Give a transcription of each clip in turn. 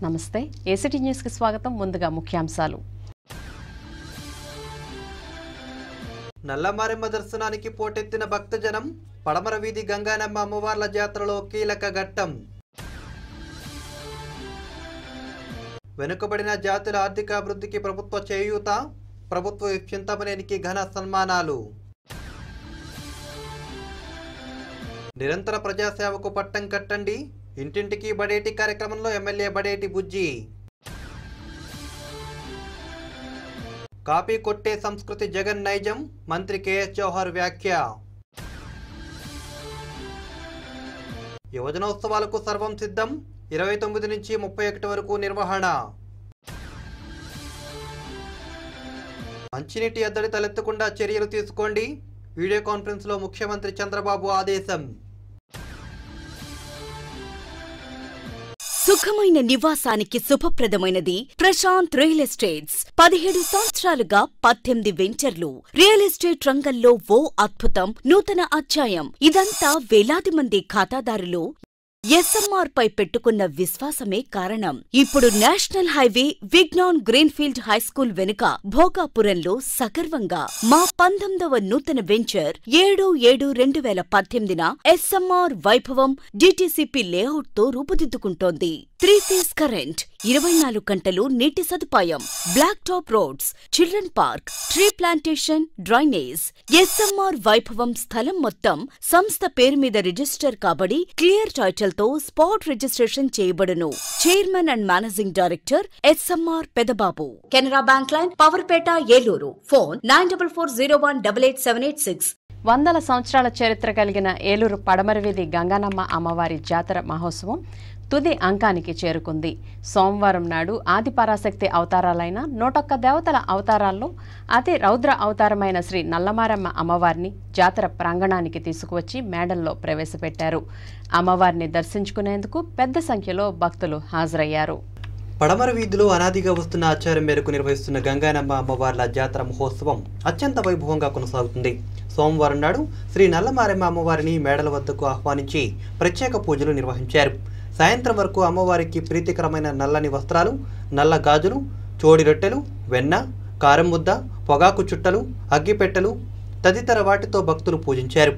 నమస్తే ACT news కి స్వాగతం. ముందుగా ముఖ్యాంశాలు. నల్లమారెమ్మ దర్శనానికి పోటెత్తిన భక్తజనం. పడమర వీధి గంగానమ్మ అమ్మవార్ల జాతరలో కీలక ఘట్టం. వెనుకబడిన జాతుల ఆర్థికాభివృద్ధికి ప్రభుత్వ చేయూత. ప్రభుత్వ చింతమనేనికి ఘన సన్మానాలు. నిరంతర ప్రజాసేవకు పట్టం కట్టండి. ఇంటింటికి బడేటి కార్యక్రమంలో ఎమ్మెల్యే బడేటి బుజ్జి. కాపీ కొట్టే సంస్కృతి జగన్ నైజం. మంత్రి కేఎస్ జవహర్ వ్యాఖ్య. యువజనోత్సవాలకు సర్వం సిద్ధం. 29 నుంచి 31 వరకు నిర్వహణ. మంచినీటి ఎద్దడి తలెత్తకుండా చర్యలు తీసుకోండి. వీడియో కాన్ఫరెన్స్ లో ముఖ్యమంత్రి చంద్రబాబు ఆదేశం. సుఖమైన నివాసానికి శుభప్రదమైనది ప్రశాంత్ రియల్ ఎస్టేట్స్. 17 సంవత్సరాలుగా 18 వెంచర్లు. రియల్ ఎస్టేట్ రంగంలో ఓ అద్భుతం, నూతన అధ్యాయం. ఇదంతా వేలాది మంది ఖాతాదారులు ఎస్ఎంఆర్ పై పెట్టుకున్న విశ్వాసమే కారణం. ఇప్పుడు national highway Vignan greenfield high school వెనుక భోగాపురంలో సగర్వంగా మా 19వ నూతన venture 7/7/2018 SMR Vaibhavam DTCP layout తో రూపుదిద్దుకుంటోంది. 3 ఫేజ్ కరెంట్, 24 గంటలు నీటి సదుపాయం, black top roads, children park, tree plantation, drainage. SMR Vaibhavam స్థలం మొత్తం సంస్థ పేరు మీద రిజిస్టర్ కాబడి క్లియర్ టైటిల్ తో స్పాట్ రిజిస్ట్రేషన్ చేయబడును. Chairman and managing director SMR Pedababu. Canara bank line, Powerpeta, Eluru. Phone 9440188786. 100 సంవత్సరాల చరిత్ర కలిగిన ఏలూరు పడమరవీధి గంగానమ్మ అమ్మవారి జాతర మహోత్సవం తుది అంకానికి చేరుకుంది. సోమవారం నాడు ఆదిపరాశక్తి అవతారాలైన 101 దేవతల అవతారాల్లో అతి రౌద్ర అవతారమైన శ్రీ నల్లమారెమ్మ అమ్మవారిని జాతర ప్రాంగణానికి తీసుకువచ్చి మేడల్లో ప్రవేశపెట్టారు. అమ్మవారిని దర్శించుకునేందుకు పెద్ద సంఖ్యలో భక్తులు హాజరయ్యారు. పడమర వీధిలో అనాదిగా వస్తున్న ఆచారం మేరకు నిర్వహిస్తున్న గంగానమ్మ అమ్మవార్ల జాతర మహోత్సవం అత్యంత వైభవంగా కొనసాగుతుంది. సోమవారం నాడు శ్రీ నల్లమారెమ్మ అమ్మవారిని మేడల వద్దకు ఆహ్వానించి ప్రత్యేక పూజలు నిర్వహించారు. సాయంత్రం వరకు అమ్మవారికి ప్రీతికరమైన నల్లని వస్త్రాలు, నల్ల గాజులు, చోడి రొట్టెలు, వెన్న, కారం ముద్ద, పొగాకు చుట్టలు, అగ్గిపెట్టెలు తదితర వాటితో భక్తులు పూజించారు.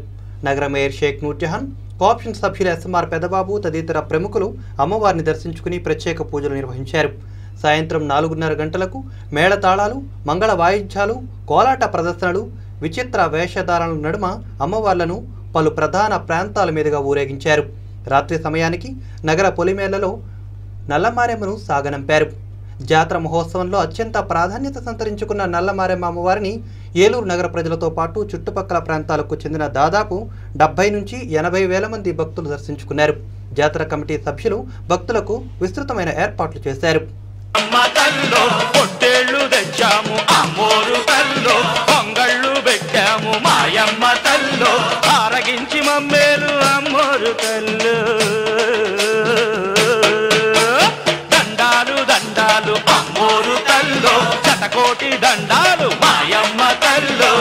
నగర మేయర్ షేక్ నూర్జహాన్, కోఆప్షన్ సభ్యులు ఎస్ఎంఆర్ పెదబాబు తదితర ప్రముఖులు అమ్మవారిని దర్శించుకుని ప్రత్యేక పూజలు నిర్వహించారు. సాయంత్రం 4:30 గంటలకు మేళతాళాలు, మంగళ వాయిద్యాలు, కోలాట ప్రదర్శనలు, విచిత్ర వేషధారణల నడుమ అమ్మవార్లను పలు ప్రధాన ప్రాంతాల మీదుగా ఊరేగించారు. రాత్రి సమయానికి నగర పొలిమేళ్లలో నల్లమారెమ్మను సాగనంపారు. జాతర మహోత్సవంలో అత్యంత ప్రాధాన్యత సంతరించుకున్న నల్లమారెమ్మ అమ్మవారిని ఏలూరు నగర ప్రజలతో పాటు చుట్టుపక్కల ప్రాంతాలకు చెందిన దాదాపు 70 నుంచి 80 వేల మంది భక్తులు దర్శించుకున్నారు. జాతర కమిటీ సభ్యులు భక్తులకు విస్తృతమైన ఏర్పాట్లు చేశారు. దండాలు దండాలు అమ్మోరు తల్లో, శతకోటి దండాలు మాయమ్మ తల్లో.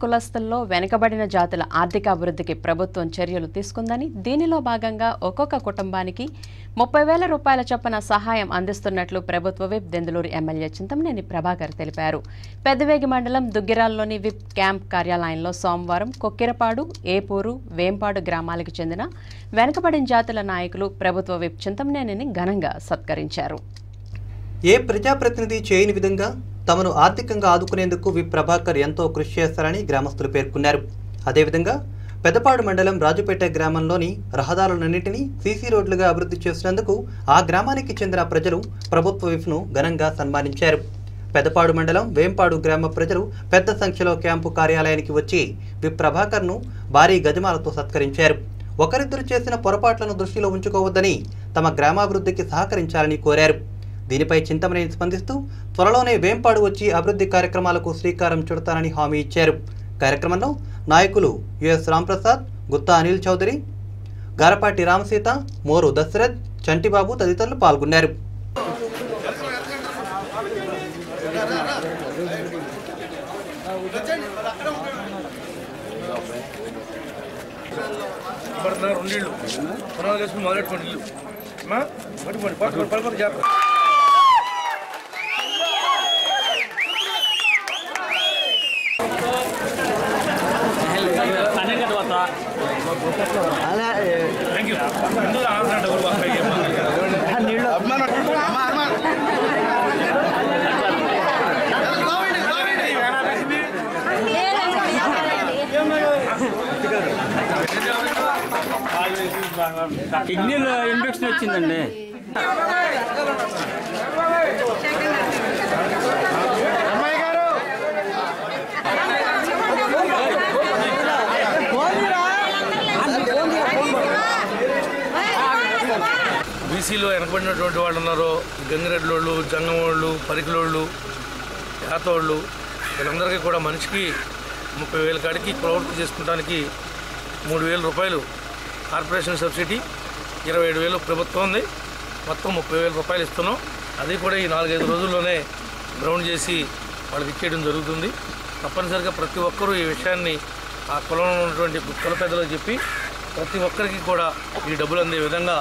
కులస్తుల్లో వెనుకబడిన జాతుల ఆర్థికాభివృద్ధికి ప్రభుత్వం చర్యలు తీసుకుందని, దీనిలో భాగంగా ఒక్కొక్క కుటుంబానికి 30,000 రూపాయల చొప్పున సహాయం అందిస్తున్నట్లు ప్రభుత్వ విప్ దెందులూరు ఎమ్మెల్యే చింతమనేని ప్రభాకర్ తెలిపారు. పెద్దవేగి మండలం దుగ్గిరాల్లోని విప్ క్యాంప్ కార్యాలయంలో సోమవారం కొక్కిరపాడు, ఏపూరు, వేంపాడు గ్రామాలకు చెందిన వెనుకబడిన జాతుల నాయకులు ప్రభుత్వ విప్ చింతమనేనిని ఘనంగా సత్కరించారు. ఏ ప్రజాప్రతినిధి చేయని విధంగా తమను ఆర్థికంగా ఆదుకునేందుకు విప్ ప్రభాకర్ ఎంతో కృషి చేస్తారని గ్రామస్తులు పేర్కొన్నారు. అదేవిధంగా పెద్దపాడు మండలం రాజుపేట గ్రామంలోని రహదారులన్నింటినీ సీసీ రోడ్లుగా అభివృద్ధి చేసినందుకు ఆ గ్రామానికి చెందిన ప్రజలు ప్రభుత్వ విప్ను ఘనంగా సన్మానించారు. పెద్దపాడు మండలం వేంపాడు గ్రామ ప్రజలు పెద్ద సంఖ్యలో క్యాంపు కార్యాలయానికి వచ్చి విప్ ప్రభాకర్ను భారీ గజమాలతో సత్కరించారు. ఒకరిద్దరు చేసిన పొరపాట్లను దృష్టిలో ఉంచుకోవద్దని, తమ గ్రామాభివృద్ధికి సహకరించాలని కోరారు. దీనిపై చింతమనేని స్పందిస్తూ త్వరలోనే వేంపాడు వచ్చి అభివృద్ధి కార్యక్రమాలకు శ్రీకారం చుడతానని హామీ ఇచ్చారు. కార్యక్రమంలో నాయకులు యుఎస్ రాంప్రసాద్, గుత్తా అనిల్ చౌదరి, గారపాటి రామసీత, మోరు దశరథ్, చంటిబాబు తదితరులు పాల్గొన్నారు. కిడ్నీలో ఇన్ఫెక్షన్ వచ్చిందండి. బీసీలో వెనకబడినటువంటి వాళ్ళు ఉన్నారు. గంగిరెడ్లోళ్ళు, జంగమోళ్ళు, పరికిలోళ్ళు, యాతోళ్ళు, వీళ్ళందరికీ కూడా మనిషికి 30,000 కాడికి ప్రవృత్తి చేసుకుంటానికి 3,000 రూపాయలు కార్పొరేషన్ సబ్సిడీ, 27,000 ప్రభుత్వం ఉంది. మొత్తం 30,000 రూపాయలు ఇస్తున్నాం. అది కూడా ఈ 4-5 రోజుల్లోనే గ్రౌండ్ చేసి వాళ్ళకి ఇచ్చేయడం జరుగుతుంది. తప్పనిసరిగా ప్రతి ఒక్కరూ ఈ విషయాన్ని ఆ కులంలో ఉన్నటువంటి కుల పెద్దలకు చెప్పి ప్రతి ఒక్కరికి కూడా ఈ డబ్బులు అందే విధంగా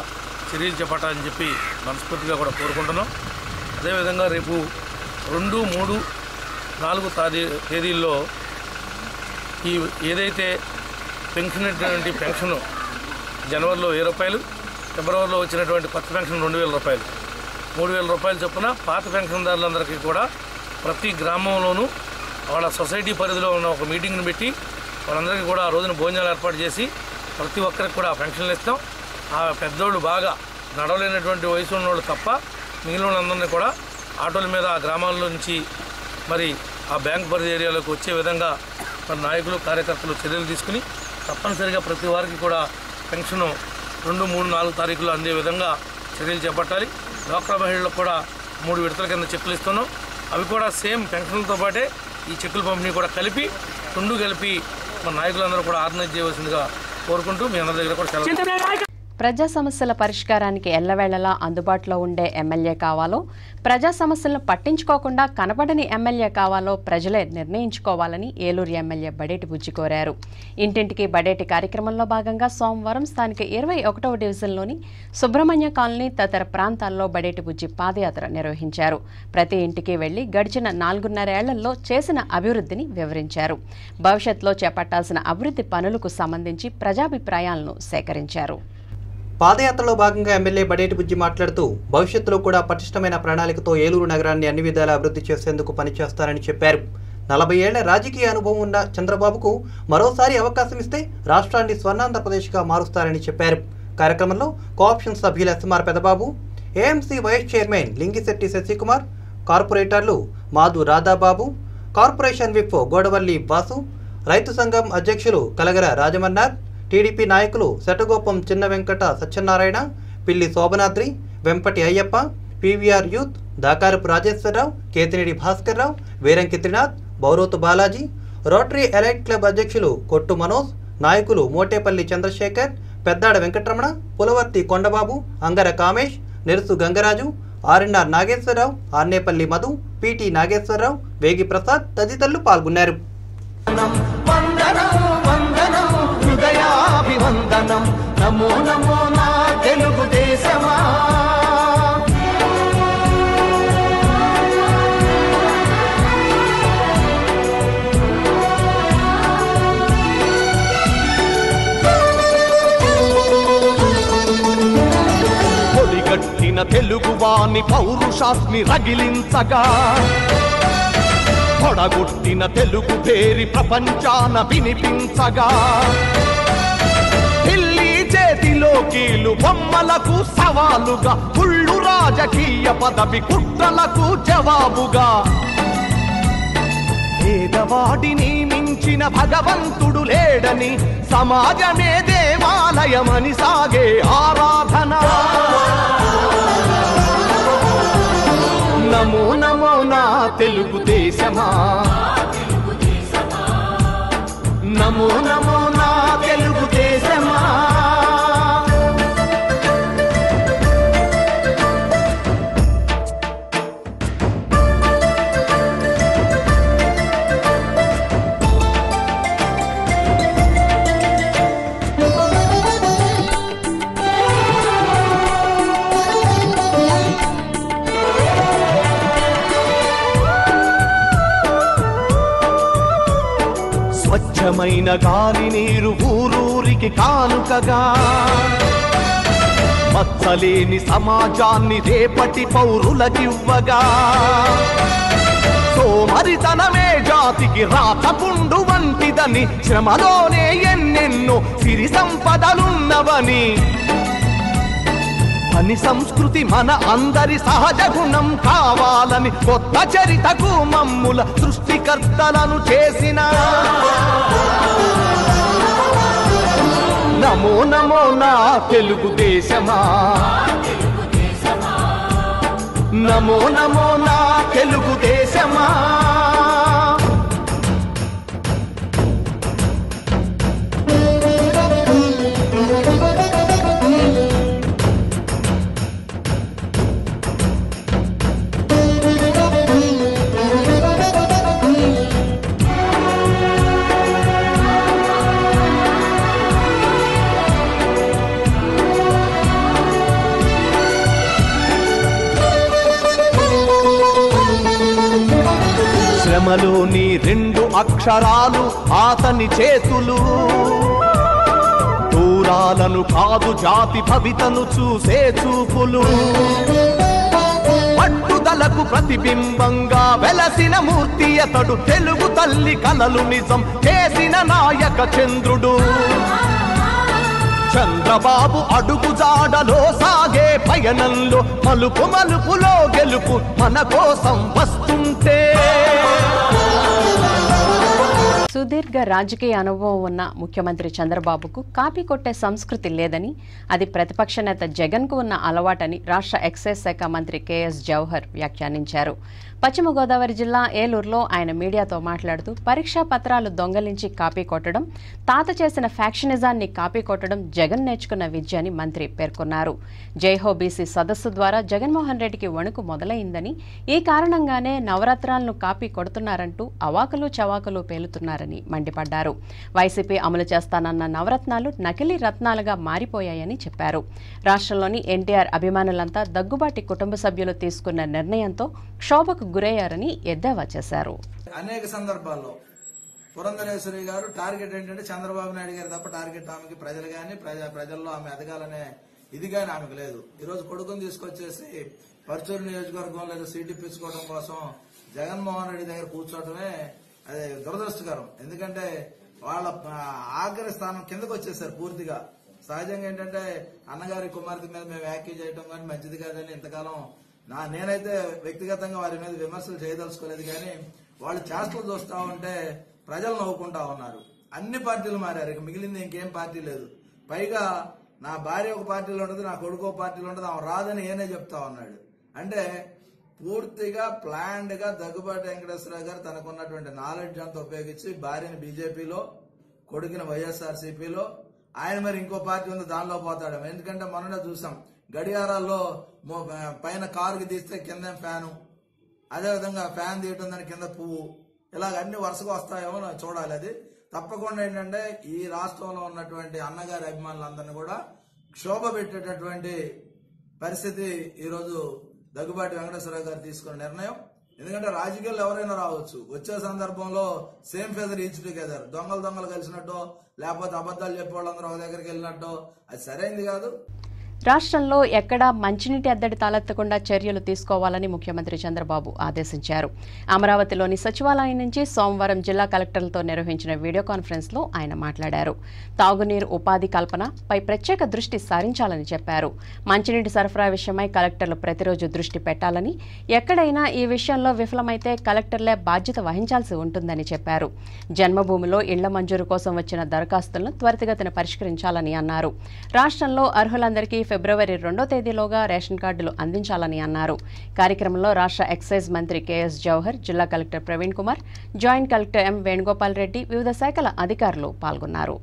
చర్యలు చేపట్టాలని చెప్పి మనస్ఫూర్తిగా కూడా కోరుకుంటున్నాం. అదేవిధంగా రేపు 2, 3, 4 తేదీల్లో ఈ ఏదైతే పెన్షన్ పెన్షను జనవరిలో 1000 రూపాయలు, ఫిబ్రవరిలో వచ్చినటువంటి కొత్త పెన్షన్ 2,000 రూపాయలు, 3,000 రూపాయలు చొప్పున పాత పెన్షన్దారులందరికీ కూడా ప్రతి గ్రామంలోనూ వాళ్ళ సొసైటీ పరిధిలో ఉన్న ఒక మీటింగ్ని పెట్టి వాళ్ళందరికీ కూడా ఆ రోజున భోజనాలు ఏర్పాటు చేసి ప్రతి ఒక్కరికి కూడా పెన్షన్లు ఇస్తాం. ఆ పెద్దోళ్ళు బాగా నడవలేనటువంటి వయసు ఉన్నోళ్ళు తప్ప మిగిలిన వాళ్ళందరినీ కూడా ఆటోల మీద ఆ గ్రామాల్లో నుంచి మరి ఆ బ్యాంక్ పరిధి ఏరియాలోకి వచ్చే విధంగా మన నాయకులు, కార్యకర్తలు చర్యలు తీసుకుని తప్పనిసరిగా ప్రతి వారికి కూడా పెన్షను 2, 3, 4 తారీఖులు అందే విధంగా చర్యలు చేపట్టాలి. డ్వాక్రా మహిళలకు కూడా 3 విడతల కింద చెక్కులు ఇస్తున్నాం. అవి కూడా సేమ్ పెన్షన్లతో పాటే ఈ చెక్కుల పంపిణీ కూడా కలిపి 2 కలిపి మన నాయకులందరూ కూడా ఆర్గనైజ్ చేయవలసిందిగా కోరుకుంటూ మీ అందరి దగ్గర కూడా సెలవు. ప్రజా సమస్యల పరిష్కారానికి ఎల్లవేళలా అందుబాటులో ఉండే ఎమ్మెల్యే కావాలో, ప్రజా సమస్యలను పట్టించుకోకుండా కనబడని ఎమ్మెల్యే కావాలో ప్రజలే నిర్ణయించుకోవాలని ఏలూరు ఎమ్మెల్యే బడేటి బుజ్జి కోరారు. ఇంటింటికి బడేటి కార్యక్రమంలో భాగంగా సోమవారం స్థానిక 21వ డివిజన్లోని సుబ్రహ్మణ్య కాలనీ తదితర ప్రాంతాల్లో బడేటి బుజ్జి పాదయాత్ర నిర్వహించారు. ప్రతి ఇంటికి వెళ్లి గడిచిన 4.5 ఏళ్లలో చేసిన అభివృద్ధిని వివరించారు. భవిష్యత్తులో చేపట్టాల్సిన అభివృద్ధి పనులకు సంబంధించి ప్రజాభిప్రాయాలను సేకరించారు. పాదయాత్రలో భాగంగా ఎమ్మెల్యే బడేటి బుజ్జి మాట్లాడుతూ భవిష్యత్తులో కూడా పటిష్టమైన ప్రణాళికతో ఏలూరు నగరాన్ని అన్ని విధాలా అభివృద్ధి చేసేందుకు పనిచేస్తారని చెప్పారు. 40 ఏళ్ల రాజకీయ అనుభవం ఉన్న చంద్రబాబుకు మరోసారి అవకాశం ఇస్తే రాష్ట్రాన్ని స్వర్ణాంధ్రప్రదేశ్గా మారుస్తారని చెప్పారు. కార్యక్రమంలో కోఆప్షన్ సభ్యులు SMR Pedababu, AMC vice chairman Lingisetti Sasikumar, కార్పొరేటర్లు మాధు రాధాబాబు, కార్పొరేషన్ విప్ గోడవల్లి వాసు, రైతు సంఘం అధ్యక్షులు కలగర రాజమన్నార్, టీడీపీ నాయకులు శటగోపం చిన్న Venkata Satyanarayana, Pilli Sobhanadri, Vempati Ayyappa, PVR youth, Dakarapu Rajeswararao, Ketinedi Bhaskarrao, Veeranki Trinath, Bourotu Balaji, rotary elite club అధ్యక్షులు కొట్టు మనోజ్, నాయకులు మోటేపల్లి చంద్రశేఖర్, పెద్దాడ వెంకటరమణ, పులవర్తి కొండబాబు, అంగర కామేష్, నెరుసు గంగరాజు, ఆర్ఎన్ఆర్ నాగేశ్వరరావు, ఆర్నేపల్లి మధు, పిటి నాగేశ్వరరావు, వేగి ప్రసాద్ తదితరులు పాల్గొన్నారు. వందనం. నమో నమో నా తెలుగుదేశమా. పొడిగట్టిన తెలుగువాని పౌరుషాస్మి రగిలించగా, పొడగొట్టిన తెలుగు పేరి ప్రపంచాన వినిపించగా, ఢిల్లీ చేతిలో కీలు బొమ్మలకు సవాలుగా, కుళ్ళు రాజకీయ పదవి కుట్రలకు జవాబుగా, పేదవాడిని మించిన భగవంతుడు లేడని, సమాజమే దేవాలయమని సాగే ఆరాధన. నమో నమో నా తెలుగుదేశమా. నమో నమో నా తెలుగుదేశమా. స్వచ్ఛమైన గాలి నీరు ఊరూరికి కానుకగా, మచ్చలేని సమాజాన్ని రేపటి పౌరులకివ్వగా, సోమరితనమే జాతికి రాతపుండు వంటిదని, శ్రమలోనే ఎన్నెన్నో సిరి సంపదలున్నవని, పని సంస్కృతి మన అందరి సహజ గుణం కావాలని, కొత్త చరితకు మమ్ముల సృష్టికర్తలను చేసిన. నమో నమో నా తెలుగుదేశమా. నమో నమో నా తెలుగుదేశమా. శ్రమలోని రెండు అక్షరాలు ఆతని చేతులు, దూరాలను కాదు జాతి భవితను చూసే చూపులు, పట్టుదలకు ప్రతిబింబంగా వెలసిన మూర్తి అతడు, తెలుగు తల్లి కలలు నిజం చేసిన నాయక చంద్రుడు. చంద్రబాబు అడుగు జాడలో సాగే పయనంలో, మలుపు మలుపులో గెలుపు మన కోసం వస్తుంటే. సుదీర్ఘ రాజకీయ అనుభవం ఉన్న ముఖ్యమంత్రి చంద్రబాబుకు కాపీ కొట్టే సంస్కృతి లేదని, అది ప్రతిపక్ష నేత జగన్కు ఉన్న అలవాటని రాష్ట్ర ఎక్సైజ్ శాఖ మంత్రి కెఎస్ జవహర్ వ్యాఖ్యానించారు. పశ్చిమ గోదావరి జిల్లా ఏలూరులో ఆయన మీడియాతో మాట్లాడుతూ, పరీక్షా పత్రాలు దొంగలించి కాపీ కొట్టడం, తాత చేసిన ఫ్యాక్షనిజాన్ని కాపీ కొట్టడం జగన్ నేర్చుకున్న విద్య అని మంత్రి పేర్కొన్నారు. జైహో బీసీ సదస్సు ద్వారా జగన్మోహన్ రెడ్డికి వణుకు మొదలైందని, ఈ కారణంగానే నవరత్నాలను కాపీ కొడుతున్నారంటూ అవాకులు చవాకులు పేలుతున్నారని మండిపడ్డారు. వైసీపీ అమలు చేస్తానన్న నవరత్నాలు నకిలీ రత్నాలుగా మారిపోయాయని చెప్పారు. రాష్ట్రంలోని ఎన్టీఆర్ అభిమానులంతా దగ్గుబాటి కుటుంబ సభ్యులు తీసుకున్న నిర్ణయంతో క్షోభకు గురయ్యారని ఎద్దేవా చేశారు. అనేక సందర్భాల్లో పురంధరేశ్వరి గారు టార్గెట్ ఏంటంటే చంద్రబాబు నాయుడు గారు తప్ప టార్గెట్ ఆమెకి ప్రజలు కానీ ప్రజల్లో ఆమె ఎదగాలనే ఇది కానీ ఆమెకు లేదు. ఈరోజు కొడుకుని తీసుకొచ్చేసి పర్చూరు నియోజకవర్గంలో ఏదో సీట్ ఇప్పించుకోవడం కోసం జగన్మోహన్ రెడ్డి దగ్గర కూర్చోవడమే అది దురదృష్టకరం. ఎందుకంటే వాళ్ళ ఆఖరి స్థానం కిందకు వచ్చేసారు పూర్తిగా. సహజంగా ఏంటంటే అన్నగారి కుమార్తె మీద మేము వ్యాఖ్య చేయడం కానీ మంచిది కాదని ఇంతకాలం నేనైతే వ్యక్తిగతంగా వారి మీద విమర్శలు చేయదలుచుకోలేదు. కానీ వాళ్ళు చేష్టలు చూస్తా ఉంటే ప్రజలు నవ్వుకుంటా ఉన్నారు. అన్ని పార్టీలు మారారు, ఇక మిగిలింది ఇంకేం పార్టీ లేదు. పైగా నా భార్య ఒక పార్టీలో ఉండదు, నా కొడుకు ఒక పార్టీలో ఉండదు, ఆమె రాదని ఏనే చెప్తా ఉన్నాడు. అంటే పూర్తిగా ప్లాన్డ్ గా దగ్గుబాటి వెంకటేశ్వరరావు గారు తనకున్నటువంటి నాలెడ్జ్ అంతా ఉపయోగించి భార్యని బీజేపీలో, కొడుకుని వైఎస్ఆర్సీపీలో, ఆయన మరి ఇంకో పార్టీ ఉంది దానిలో పోతాడు. ఎందుకంటే మొన్ననే చూసాం గడియారాల్లో పైన కారుకి తీస్తే కింద ఫ్యాను, అదేవిధంగా ఫ్యాన్ తీయటం దాని కింద పువ్వు, ఇలాగ అన్ని వరుసగా వస్తాయేమో చూడాలి. అది తప్పకుండా ఏంటంటే ఈ రాష్ట్రంలో ఉన్నటువంటి అన్నగారి అభిమానులందరినీ కూడా క్షోభ పెట్టేటటువంటి పరిస్థితి ఈరోజు దగ్గుబాటి వెంకటేశ్వరరావు గారు తీసుకున్న నిర్ణయం. ఎందుకంటే రాజకీయాల్లో ఎవరైనా రావచ్చు, వచ్చే సందర్భంలో సేమ్ ఫెదర్ ఈచ్ టుగెదర్, దొంగలు కలిసినట్టు లేకపోతే అబద్దాలు చెప్పే వాళ్ళందరూ ఒక దగ్గరికి వెళ్ళినట్టు అది సరైనది కాదు. రాష్ట్రంలో ఎక్కడా మంచినీటి ఎద్దడి తలెత్తకుండా చర్యలు తీసుకోవాలని ముఖ్యమంత్రి చంద్రబాబు ఆదేశించారు. అమరావతిలోని సచివాలయం నుంచి సోమవారం జిల్లా కలెక్టర్లతో నిర్వహించిన వీడియో కాన్ఫరెన్స్లో ఆయన మాట్లాడారు. తాగునీరు ఉపాధి కల్పనపై ప్రత్యేక దృష్టి సారించాలని చెప్పారు. మంచినీటి సరఫరా విషయమై కలెక్టర్లు ప్రతిరోజు దృష్టి పెట్టాలని, ఎక్కడైనా ఈ విషయంలో విఫలమైతే కలెక్టర్లే బాధ్యత వహించాల్సి ఉంటుందని చెప్పారు. జన్మభూమిలో ఇళ్ల మంజూరు కోసం వచ్చిన దరఖాస్తులను త్వరితగతిన పరిష్కరించాలని అన్నారు. రాష్ట్రంలో అర్హులందరికీ ఫిబ్రవరి 2వ తేదీలోగా రేషన్ కార్డులు అందించాలని అన్నారు. కార్యక్రమంలో రాష్ట్ర ఎక్సైజ్ మంత్రి కెఎస్ జవహర్, జిల్లా collector Praveen Kumar, joint collector M Venugopal Reddy, వివిధ శాఖల అధికారులు పాల్గొన్నారు.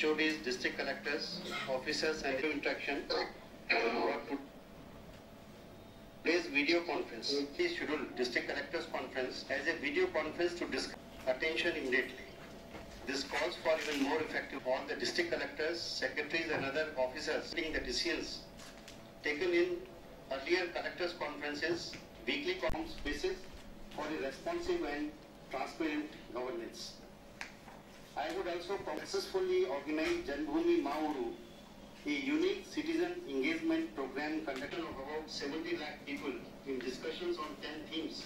HODs, district collectors, officers and interaction. Today's video conference. Please schedule district collectors conference as a video conference to discuss attention immediately. This calls for even more effective all the district collectors, secretaries and other officers taking the decisions taken in earlier collectors conferences, weekly comms basis for a responsive and transparent governance. I would also successfully organize Janbhoomi Mauru, a unique citizen engagement program conducted of about 70 lakh people in discussions on 10 themes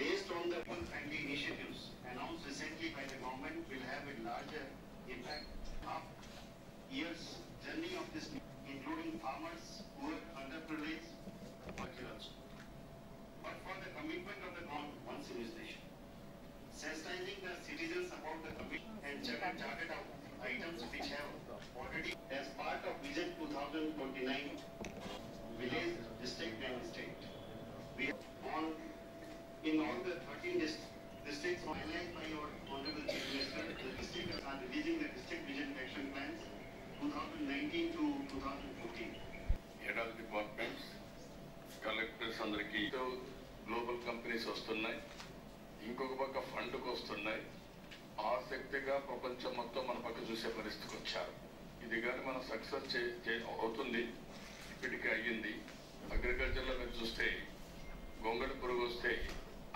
based on the friendly initiatives announced recently by the government will have a larger impact. Years journey of this, including farmers, poor, underprivileged, but for the commitment of the government on civilization. Sensitizing the citizens about the commission and charted out items which have already, as part of Vision 2029, village, district and state. We have on in all the 13 districts highlighted by your Honorable Chief Minister, the districts are releasing the district vision action plans 2019 to 2014. Head of departments, collectors అందరికీ global companies వస్తున్నాయి, ఇంకొక పక్క ఫండ్కి వస్తున్నాయి. ఆసక్తిగా ప్రపంచం మొత్తం మన పక్క చూసే పరిస్థితికి వచ్చారు. ఇది కానీ మనం సక్సెస్ అవుతుంది, ఇప్పటికీ అయ్యింది. అగ్రికల్చర్లో మీరు చూస్తే గొంగళి పురుగు వస్తే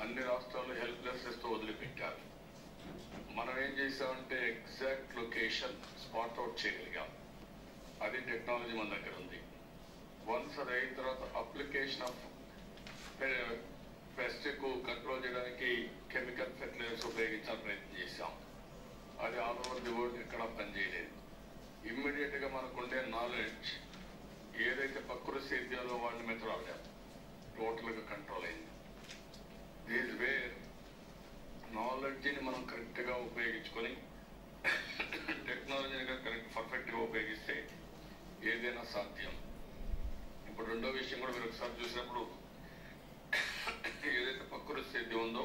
అన్ని రాష్ట్రాల్లో హెల్ప్లెస్నెస్తో వదిలిపెట్టారు. మనం ఏం చేసామంటే ఎగ్జాక్ట్ లొకేషన్ స్పాట్ అవుట్ చేయగలిగాం. అది టెక్నాలజీ మన దగ్గర ఉంది. వన్స్ అది అయిన తర్వాత అప్లికేషన్ ఆఫ్ పెస్ట్కు కంట్రోల్ చేయడానికి కెమికల్ ఫెర్టిలైజర్స్ ఉపయోగించాలని ప్రయత్నం చేశాం. అది ఆల్ ఓవర్ ది వరల్డ్ ఎక్కడ పనిచేయలేదు. ఇమ్మీడియట్గా మనకుండే నాలెడ్జ్ ఏదైతే ప్రకృతి సేద్యంలో వాడిని మెథడాలజీ టోటల్గా కంట్రోల్ అయింది. దీస్ వేర్ నాలెడ్జ్ని మనం కరెక్ట్గా ఉపయోగించుకొని టెక్నాలజీని కరెక్ట్ పర్ఫెక్ట్గా ఉపయోగిస్తే ఏదైనా సాధ్యం. ఇప్పుడు రెండో విషయం కూడా మీరు ఒకసారి చూసినప్పుడు ఏదైతే ప్రకృతి సేద్యం ఉందో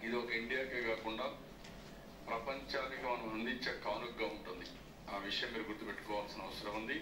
ఇది ఒక ఇండియాకే కాకుండా ప్రపంచానికి మనం అందించే కానుకగా ఉంటుంది. ఆ విషయం మీరు గుర్తుపెట్టుకోవాల్సిన అవసరం ఉంది.